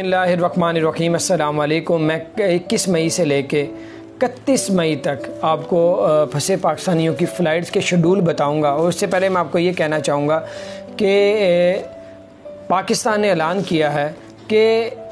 बिस्मिल्लाहिर्रहमानिर्रहीम। अस्सलाम वालेकुम। मैं 21 मई से लेके 31 मई तक आपको फंसे पाकिस्तानियों की फ़्लाइट्स के शेड्यूल बताऊंगा। और उससे पहले मैं आपको ये कहना चाहूँगा कि पाकिस्तान ने ऐलान किया है कि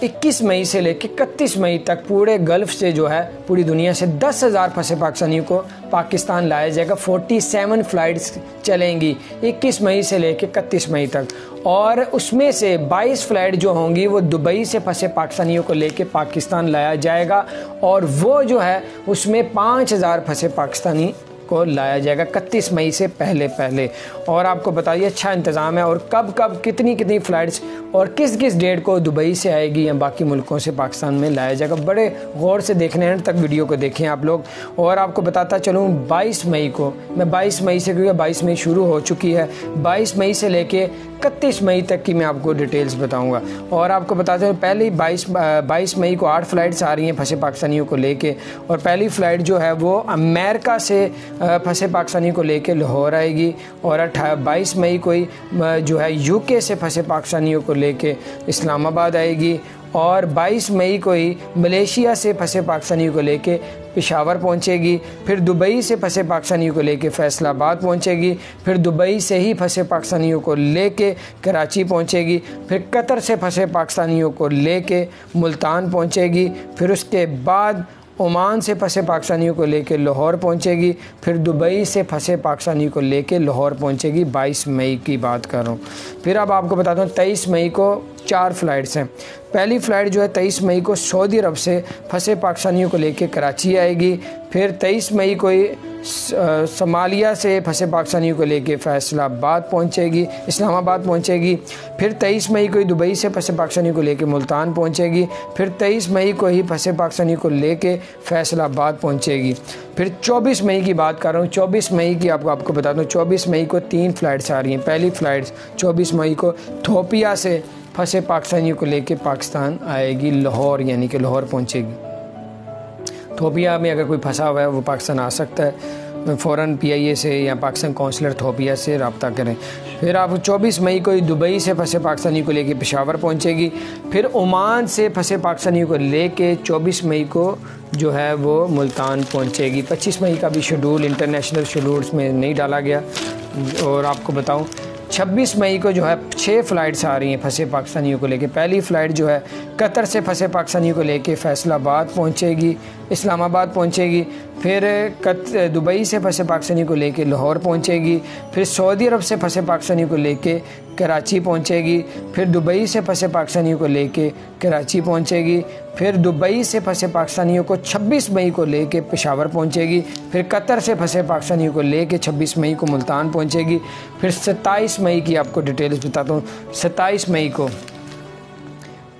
21 मई से लेकर 31 मई तक पूरे गल्फ़ से जो है पूरी दुनिया से 10,000 फंसे पाकिस्तानियों को पाकिस्तान लाया जाएगा। 47 फ़्लाइट्स चलेंगी 21 मई से लेकर 31 मई तक, और उसमें से 22 फ़्लाइट जो होंगी वो दुबई से फंसे पाकिस्तानियों को लेकर पाकिस्तान लाया जाएगा, और वो जो है उसमें 5,000 फंसे पाकिस्तानी को लाया जाएगा 31 मई से पहले। और आपको बताइए अच्छा इंतज़ाम है, और कब कब कितनी कितनी फ़्लाइट्स और किस किस डेट को दुबई से आएगी या बाकी मुल्कों से पाकिस्तान में लाया जाएगा। बड़े गौर से देखने हैं, तक वीडियो को देखें आप लोग। और आपको बताता चलूँ 22 मई को, मैं 22 मई से, क्योंकि 22 मई शुरू हो चुकी है, 22 मई से लेके 31 मई तक की मैं आपको डिटेल्स बताऊंगा। और आपको बताते हैं पहले 22 मई को 8 फ़्लाइट्स आ रही हैं फंसे पाकिस्तानियों को लेके, और पहली फ़्लाइट जो है वो अमेरिका से फंसे पाकिस्तानियों को लेके लाहौर आएगी, और 22 मई को ही जो है यूके से फंसे पाकिस्तानियों को लेके इस्लामाबाद आएगी, और 22 मई को ही मलेशिया से फंसे पाकिस्तानियों को लेके पेशावर पहुंचेगी। फिर दुबई से फंसे पाकिस्तानियों को लेके फैसलाबाद पहुंचेगी। फिर दुबई से ही फंसे पाकिस्तानियों को लेके कराची पहुंचेगी। फिर कतर से फंसे पाकिस्तानियों को लेके मुल्तान पहुंचेगी। फिर उसके बाद ओमान से फंसे पाकिस्तानियों को लेके लाहौर पहुंचेगी। फिर दुबई से फंसे पाकिस्तानियों को लेके लाहौर पहुंचेगी। 22 मई की बात कर रहा हूँ। फिर अब आपको बताता हूँ 23 मई को 4 फ़्लाइट्स हैं। पहली फ़्लाइट जो है 23 मई को सऊदी अरब से फंसे पाकिस्तानियों को लेके कराची आएगी। फिर 23 मई को ही सोमालिया से फंसे पाकिस्तानियों को लेके फैसलाबाद पहुंचेगी, इस्लामाबाद पहुंचेगी। फिर 23 मई को ही दुबई से फंसे पाकिस्तानियों को लेके मुल्तान पहुंचेगी। फिर 23 मई को ही फंसे पाकिस्तानियों को लेके फैसलाबाद पहुंचेगी। फिर 24 मई की बात कर रहा हूँ। 24 मई की आपको बताता हूँ। 24 मई को 3 फ़्लाइट्स आ रही हैं। पहली फ़्लाइट 24 मई को इथियोपिया से फंसे पाकिस्तानियों को लेके पाकिस्तान आएगी, लाहौर, यानी कि लाहौर पहुंचेगी। इथियोपिया में अगर कोई फंसा हुआ है वो पाकिस्तान आ सकता है, फ़ौरन PIA से या पाकिस्तान कौंसलर इथियोपिया से रब्ता करें। फिर आप 24 मई को दुबई से फंसे पाकिस्तानियों को लेके पेशावर पहुंचेगी। फिर ओमान से फंसे पाकिस्तानियों को लेके 24 मई को जो है वो मुल्तान पहुंचेगी। 25 मई का भी शेड्यूल इंटरनेशनल शेड्यूल्स में नहीं डाला गया। और आपको बताऊं 26 मई को जो है 6 फ़्लाइट्स आ रही हैं फंसे पाकिस्तानियों को लेके। पहली फ़्लाइट जो है कतर से फंसे पाकिस्तानियों को लेके फैसलाबाद पहुंचेगी, इस्लामाबाद पहुंचेगी। फिर दुबई से फंसे पाकिस्तानियों को लेके लाहौर पहुंचेगी। फिर सऊदी अरब से फंसे पाकिस्तानियों को लेके कराची पहुंचेगी। फिर दुबई से फंसे पाकिस्तानियों को लेके कराची पहुंचेगी। फिर दुबई से फंसे पाकिस्तानियों को 26 मई को लेके पेशावर पहुंचेगी। फिर कतर से फंसे पाकिस्तानियों को लेके 26 मई को मुल्तान पहुंचेगी। फिर 27 मई की आपको डिटेल्स बताता हूँ। 27 मई को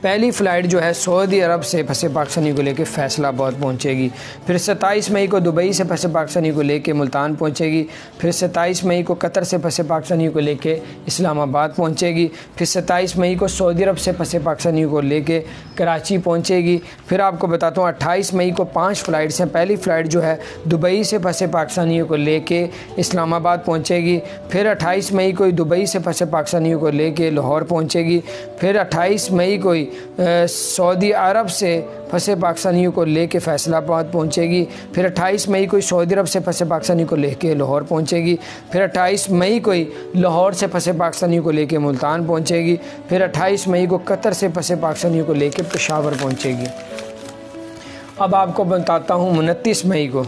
पहली फ़्लाइट जो है सऊदी अरब से फंसे पाकिस्तानियों को लेके फैसलाबाद पहुंचेगी। फिर 27 मई को दुबई से फंसे पाकिस्तानियों को लेके मुल्तान पहुंचेगी। फिर 27 मई को कतर से फंसे पाकिस्तानियों को लेके इस्लामाबाद पहुंचेगी। फिर 27 मई को सऊदी अरब से फंसे पाकिस्तानियों को लेके कराची पहुंचेगी। फिर आपको बताता हूँ 28 मई को 5 फ़्लाइट्स हैं। पहली फ़्लाइट जो है दुबई से फंसे पाकिस्तानियों को लेके इस्लामाबाद पहुंचेगी। फिर 28 मई को दुबई से फंसे पाकिस्तानियों को लेके लाहौर पहुंचेगी। फिर 28 मई को सऊदी अरब से फंसे पाकिस्तानियों को लेके फैसलाबाद पहुंचेगी। फिर 28 मई को सऊदी अरब से फंसे पाकिस्तानियों को लेके लाहौर पहुंचेगी। फिर 28 मई को लाहौर से फंसे पाकिस्तानियों को लेके मुल्तान पहुंचेगी। फिर 28 मई को कतर से फंसे पाकिस्तानियों को लेके पेशावर पहुंचेगी। अब आपको बताता हूँ 29 मई को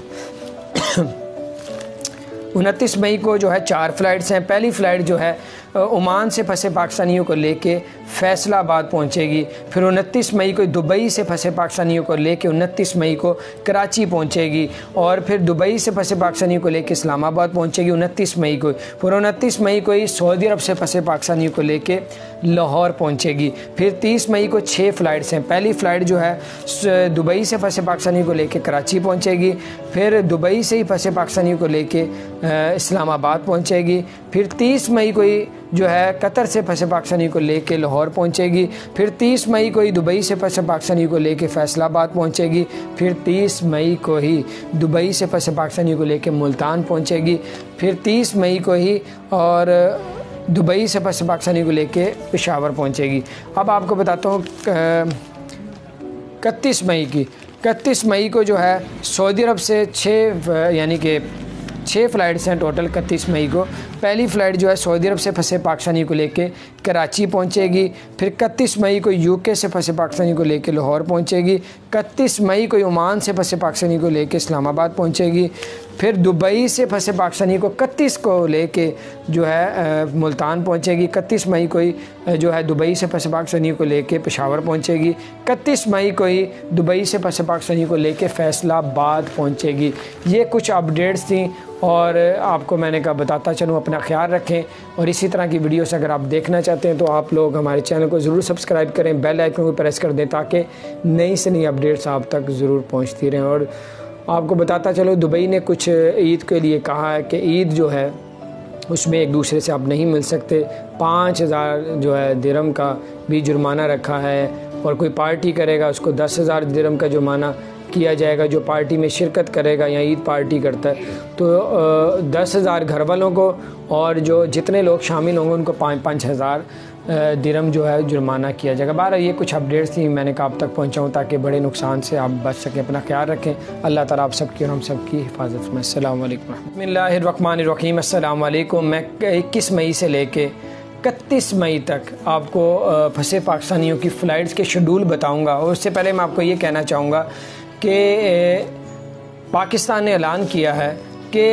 29 मई को जो है 4 फ़्लाइट्स हैं। पहली फ़्लाइट जो है ओमान से फंसे पाकिस्तानियों को लेके फैसलाबाद पहुंचेगी। फिर 29 मई को दुबई से फंसे पाकिस्तानियों को लेके 29 मई को कराची पहुंचेगी। और फिर दुबई से फंसे पाकिस्तानियों को लेके इस्लामाबाद पहुंचेगी 29 मई को। फिर 29 मई को ही सऊदी अरब से फंसे पाकिस्तानियों को लेके लाहौर पहुंचेगी। फिर 30 मई को 6 फ़्लाइट्स हैं। पहली फ़्लाइट जो है दुबई से फंसे पाकिस्तानियों को लेके कराची पहुंचेगी। फिर दुबई से ही फंसे पाकिस्तानियों को लेके इस्लामाबाद पहुंचेगी। फिर 30 मई को ही जो है कतर से फंसे पाकिस्तानियों को लेके लाहौर पहुंचेगी। फिर 30 मई को ही दुबई से फंसे पाकिस्तानियों को लेके फैसलाबाद पहुंचेगी। फिर 30 मई को ही दुबई से फंसे पाकिस्तानियों को लेके मुल्तान पहुंचेगी। फिर 30 मई को ही और दुबई से फंसे पाकिस्तानी को लेके पेशावर पहुंचेगी। अब आपको बताता हूँ 31 मई को जो है सऊदी अरब से 6 फ़्लाइट्स हैं टोटल। 31 मई को पहली फ़्लाइट जो है सऊदी अरब से फंसे पाकिस्तानी को लेके कराची पहुंचेगी। फिर 31 मई को यूके से फंसे पाकिस्तानी को लेके लाहौर पहुंचेगी। 31 मई को ओमान से फंसे पाकिस्तानी को लेके इस्लामाबाद पहुंचेगी। फिर दुबई से फंसे पाकिस्तानी को 31 को लेके जो है मुल्तान पहुंचेगी। 31 मई को ही जो है दुबई से फंसे पाकिस्तानी को लेके पेशावर पहुंचेगी। 31 मई को ही दुबई से फंसे पाकिस्तानी को लेके फैसलाबाद पहुंचेगी। ये कुछ अपडेट्स थी और आपको मैंने कहा बताता चलूँ। अपना ख्याल रखें और इसी तरह की वीडियोस अगर आप देखना चाहते हैं तो आप लोग हमारे चैनल को ज़रूर सब्सक्राइब करें, बेल आइकन को प्रेस कर दें ताकि नई से नई अपडेट्स आप तक ज़रूर पहुंचती रहें। और आपको बताता चलो दुबई ने कुछ ईद के लिए कहा है कि ईद जो है उसमें एक दूसरे से आप नहीं मिल सकते। 5000 जो है दिरहम का भी जुर्माना रखा है और कोई पार्टी करेगा उसको 10,000 दिरहम का जुर्माना किया जाएगा। जो पार्टी में शिरकत करेगा या ईद पार्टी करता है तो 10,000 घर वालों को और जो जितने लोग शामिल होंगे उनको 5,000 दिरहम जो है जुर्माना किया जाएगा। बारह ये कुछ अपडेट्स थी मैंने कहा आप तक पहुंचाऊं ताकि बड़े नुकसान से आप बच सकें। अपना ख्याल रखें। अल्लाह ताला आप सबकी और हम सबकी हिफाजत में। अस्सलाम वालेकुम बिस्मिल्लाहिर्रहमानिर्रहीम। अस्सलाम वालेकुम। मैं 21 मई से लेके 31 मई तक आपको फंसे पाकिस्तानियों की फ़्लाइट्स के शेड्यूल बताऊंगा। और उससे पहले मैं आपको ये कहना चाहूँगा कि पाकिस्तान ने ऐलान किया है कि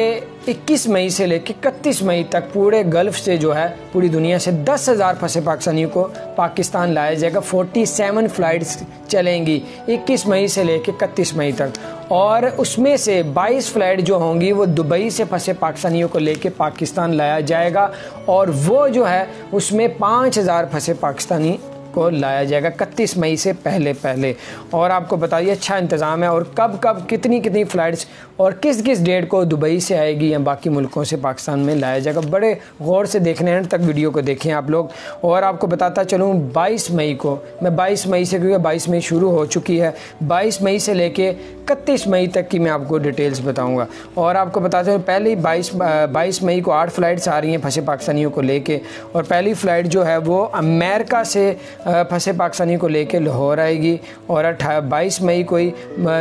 21 मई से लेकर 31 मई तक पूरे गल्फ़ से जो है पूरी दुनिया से 10,000 फंसे पाकिस्तानियों को पाकिस्तान लाया जाएगा। 47 फ़्लाइट्स चलेंगी 21 मई से लेकर 31 मई तक और उसमें से 22 फ़्लाइट जो होंगी वो दुबई से फंसे पाकिस्तानियों को लेकर पाकिस्तान लाया जाएगा और वो जो है उसमें 5,000 फंसे पाकिस्तानी को लाया जाएगा 31 मई से पहले। और आपको बताइए अच्छा इंतज़ाम है और कब कितनी फ़्लाइट्स और किस डेट को दुबई से आएगी या बाकी मुल्कों से पाकिस्तान में लाया जाएगा। बड़े गौर से देखने एंड तक वीडियो को देखें आप लोग। और आपको बताता चलूँ 22 मई को, मैं 22 मई से क्योंकि 22 मई शुरू हो चुकी है, 22 मई से लेके 31 मई तक की मैं आपको डिटेल्स बताऊँगा। और आपको बताता चलूँ पहले 22 मई को 8 फ़्लाइट्स आ रही हैं फंसे पाकिस्तानियों को लेके और पहली फ़्लाइट जो है वो अमेरिका से फंसे पाकिस्तानी को लेके लाहौर आएगी और 22 मई को ही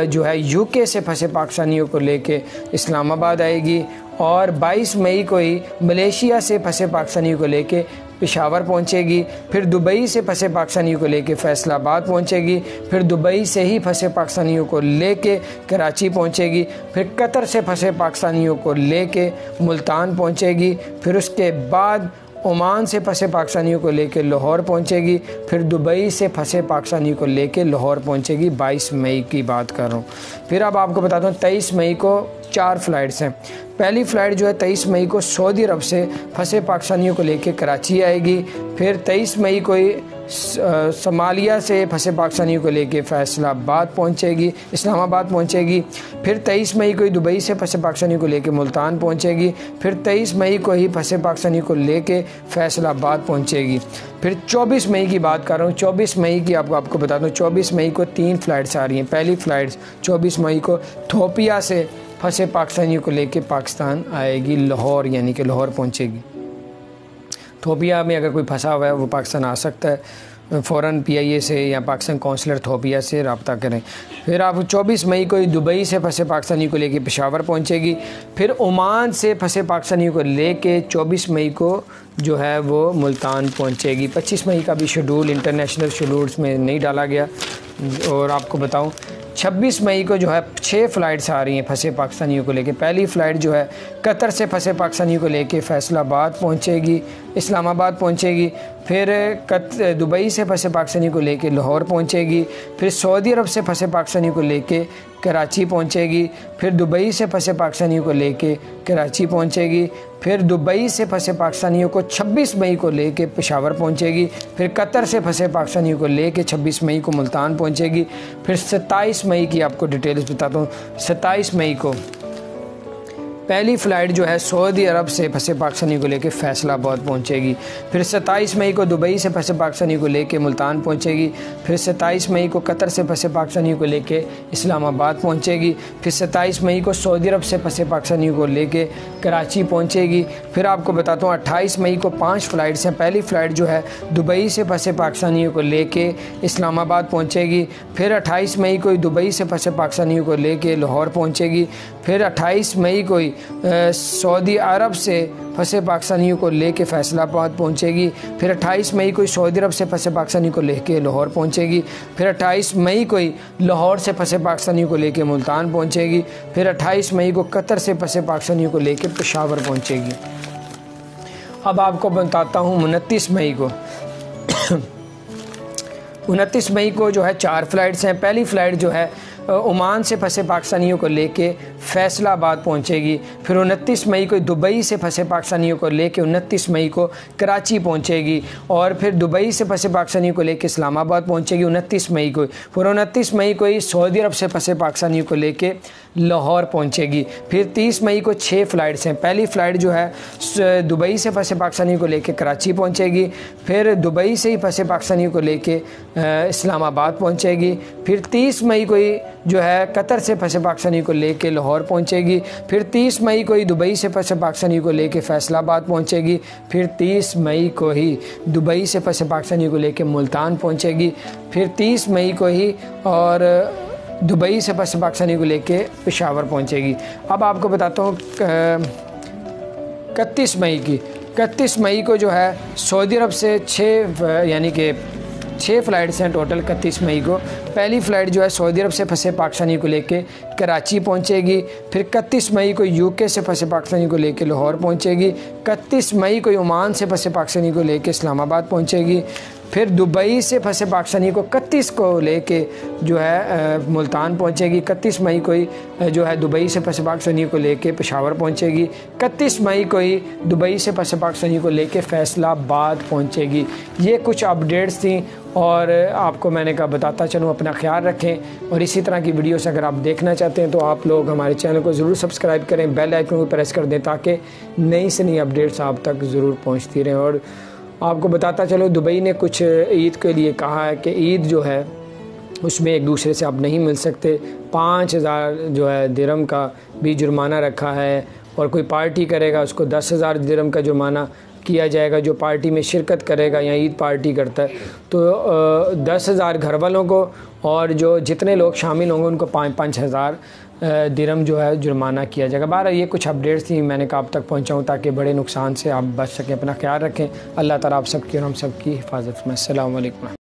जो है यूके से फंसे पाकिस्तानियों को लेके इस्लामाबाद आएगी और 22 मई को ही मलेशिया से फंसे पाकिस्तानियों को लेके पेशावर पहुंचेगी। फिर दुबई से फंसे पाकिस्तानियों को लेके फैसलाबाद पहुंचेगी। फिर दुबई से ही फंसे पाकिस्तानियों को लेके कराची पहुंचेगी। फिर कतर से फंसे पाकिस्तानियों को लेके मुल्तान पहुंचेगी। फिर उसके बाद ओमान से फंसे पाकिस्तानियों को लेके लाहौर पहुंचेगी। फिर दुबई से फंसे पाकिस्तानियों को लेके लाहौर पहुंचेगी। 22 मई की बात कर रहा हूँ। फिर अब आपको बताता हूँ 23 मई को 4 फ़्लाइट्स हैं। पहली फ़्लाइट जो है 23 मई को सऊदी अरब से फंसे पाकिस्तानियों को लेके कराची आएगी। फिर 23 मई को ही सोमालिया से फंसे पाकिस्तानियों को लेके फैसलाबाद पहुंचेगी, इस्लामाबाद पहुंचेगी। फिर 23 मई को ही दुबई से फंसे पाकिस्तानियों को लेके मुल्तान पहुंचेगी। फिर 23 मई को ही फंसे पाकिस्तानियों को लेके फैसलाबाद पहुंचेगी। फिर 24 मई की बात कर रहा हूँ। 24 मई की आपको बता दूँ 24 मई को 3 फ़्लाइट्स आ रही हैं। पहली फ़्लाइट्स 24 मई को इथियोपिया से फंसे पाकिस्तानियों को लेके पाकिस्तान आएगी, लाहौर यानी कि लाहौर पहुंचेगी। इथियोपिया में अगर कोई फंसा हुआ है वो पाकिस्तान आ सकता है। फ़ौरन PIA से या पाकिस्तान कौंसलर इथियोपिया से रब्ता करें। फिर आप 24 मई को दुबई से फंसे पाकिस्तानी को लेके पेशावर पहुंचेगी। फिर ओमान से फंसे पाकिस्तानी को लेके 24 मई को जो है वो मुल्तान पहुंचेगी। 25 मई का भी शेड्यूल इंटरनेशनल शेड्यूल्स में नहीं डाला गया। और आपको बताऊं 26 मई को जो है 6 फ़्लाइट्स आ रही हैं फंसे पाकिस्तानियों को लेके। पहली फ़्लाइट जो है कतर से फंसे पाकिस्तानियों को लेके फैसलाबाद पहुंचेगी, इस्लामाबाद पहुंचेगी। फिर दुबई से फंसे पाकिस्तानी को लेके लाहौर पहुंचेगी। फिर सऊदी अरब से फंसे पाकिस्तानी को लेके कराची पहुंचेगी। फिर दुबई से फंसे पाकिस्तानियों को लेके कराची पहुंचेगी। फिर दुबई से फंसे पाकिस्तानियों को 26 मई को लेके पेशावर पहुंचेगी। फिर कतर से फंसे पाकिस्तानियों को लेके 26 मई को मुल्तान पहुंचेगी। फिर 27 मई की आपको डिटेल्स बताता हूँ। 27 मई को पहली फ़्लाइट जो है सऊदी अरब से फंसे पाकिस्तानी को लेकर फैसलाबाद पहुंचेगी। फिर 27 मई को दुबई से फंसे पाकिस्तानी को लेकर मुल्तान पहुंचेगी। फिर 27 मई को कतर से फंसे पाकिस्तानी को लेकर इस्लामाबाद पहुंचेगी। फिर 27 मई को सऊदी अरब से फंसे पाकिस्तानी को लेकर कराची पहुंचेगी। फिर आपको बताता हूँ 28 मई को 5 फ़्लाइट्स हैं। पहली फ़्लाइट जो है दुबई से फंसे पाकिस्तानियों को लेके इस्लामाबाद पहुंचेगी। फिर 28 मई को दुबई से फंसे पाकिस्तानियों को लेके लाहौर पहुंचेगी। फिर 28 मई को सऊदी अरब से फंसे पाकिस्तानियों को लेके फैसलाबाद पहुंचेगी। फिर 28 मई को सऊदी अरब से फंसे पाकिस्तानियों को लेके लाहौर पहुंचेगी। फिर 28 मई को लाहौर से फंसे पाकिस्तानियों को लेके मुल्तान पहुंचेगी। फिर 28 मई को कतर से फंसे पाकिस्तानियों को लेके पेशावर पहुंचेगी। अब आपको बताता हूँ 29 मई को 29 मई को जो है 4 फ़्लाइट्स हैं। पहली फ़्लाइट जो है ओमान से फंसे पाकिस्तानियों को लेके फैसलाबाद पहुंचेगी। फिर 29 मई को दुबई से फंसे पाकिस्तानियों को लेके 29 मई को कराची पहुंचेगी। और फिर दुबई से फंसे पाकिस्तानियों को लेके इस्लामाबाद पहुंचेगी 29 मई को। फिर 29 मई को ही सऊदी अरब से फंसे पाकिस्तानियों को लेके लाहौर पहुंचेगी। फिर 30 मई को 6 फ़्लाइट्स हैं। पहली फ़्लाइट जो है दुबई से फंसे पाकिस्तानियों को लेके कराची पहुंचेगी। फिर दुबई से ही फंसे पाकिस्तानियों को लेके इस्लामाबाद पहुंचेगी। फिर 30 मई को ही जो है कतर से फंसे पाकिस्तानी को लेके लाहौर पहुंचेगी। फिर 30 मई को ही दुबई से फंसे पाकिस्तानी को लेके फैसलाबाद पहुंचेगी। फिर 30 मई को ही दुबई से फंसे पाकिस्तानी को लेके मुल्तान पहुंचेगी। फिर 30 मई को ही और दुबई से फंसे पाकिस्तानी को लेके पेशावर पहुंचेगी। अब आपको बताता हूँ 31 मई को जो है सऊदी अरब से 6 फ़्लाइट्स हैं टोटल 31 मई को। पहली फ़्लाइट जो है सऊदी अरब से फंसे पाकिस्तानी को लेके कराची पहुंचेगी। फिर 31 मई को यूके से फंसे पाकिस्तानी को लेके लाहौर पहुंचेगी। 31 मई को ओमान से फंसे पाकिस्तानी को लेके इस्लामाबाद पहुंचेगी। फिर दुबई से फंसे पाकिस्तानी को 31 को लेके जो है मुल्तान पहुंचेगी। 31 मई को ही जो है दुबई से फंसे पाकिस्तानी को लेके पेशावर पहुंचेगी। 31 मई को ही दुबई से फंसे पाकिस्तानी को लेके फैसलाबाद पहुंचेगी। ये कुछ अपडेट्स थी और आपको मैंने कहा बताता चलूँ। अपना ख्याल रखें और इसी तरह की वीडियोस अगर आप देखना चाहते हैं तो आप लोग हमारे चैनल को ज़रूर सब्सक्राइब करें, बेल आइकन को प्रेस कर दें ताकि नई से नई अपडेट्स आप तक ज़रूर पहुँचती रहें। और आपको बताता चलो दुबई ने कुछ ईद के लिए कहा है कि ईद जो है उसमें एक दूसरे से आप नहीं मिल सकते। 5000 जो है दिरहम का भी जुर्माना रखा है और कोई पार्टी करेगा उसको 10,000 दिरहम का जुर्माना किया जाएगा जो पार्टी में शिरकत करेगा या ईद पार्टी करता है। तो 10,000 घर वालों को और जो जितने लोग शामिल होंगे उनको 5-5 हज़ार दिरहम जो है जुर्माना किया जाएगा। बारह ये कुछ अपडेट्स थी मैंने कहा आप तक पहुंचाऊं ताकि बड़े नुकसान से आप बच सकें। अपना ख्याल रखें। अल्लाह ताला आप सबकी और हम सबकी हिफाजत में। अस्सलाम वालेकुम।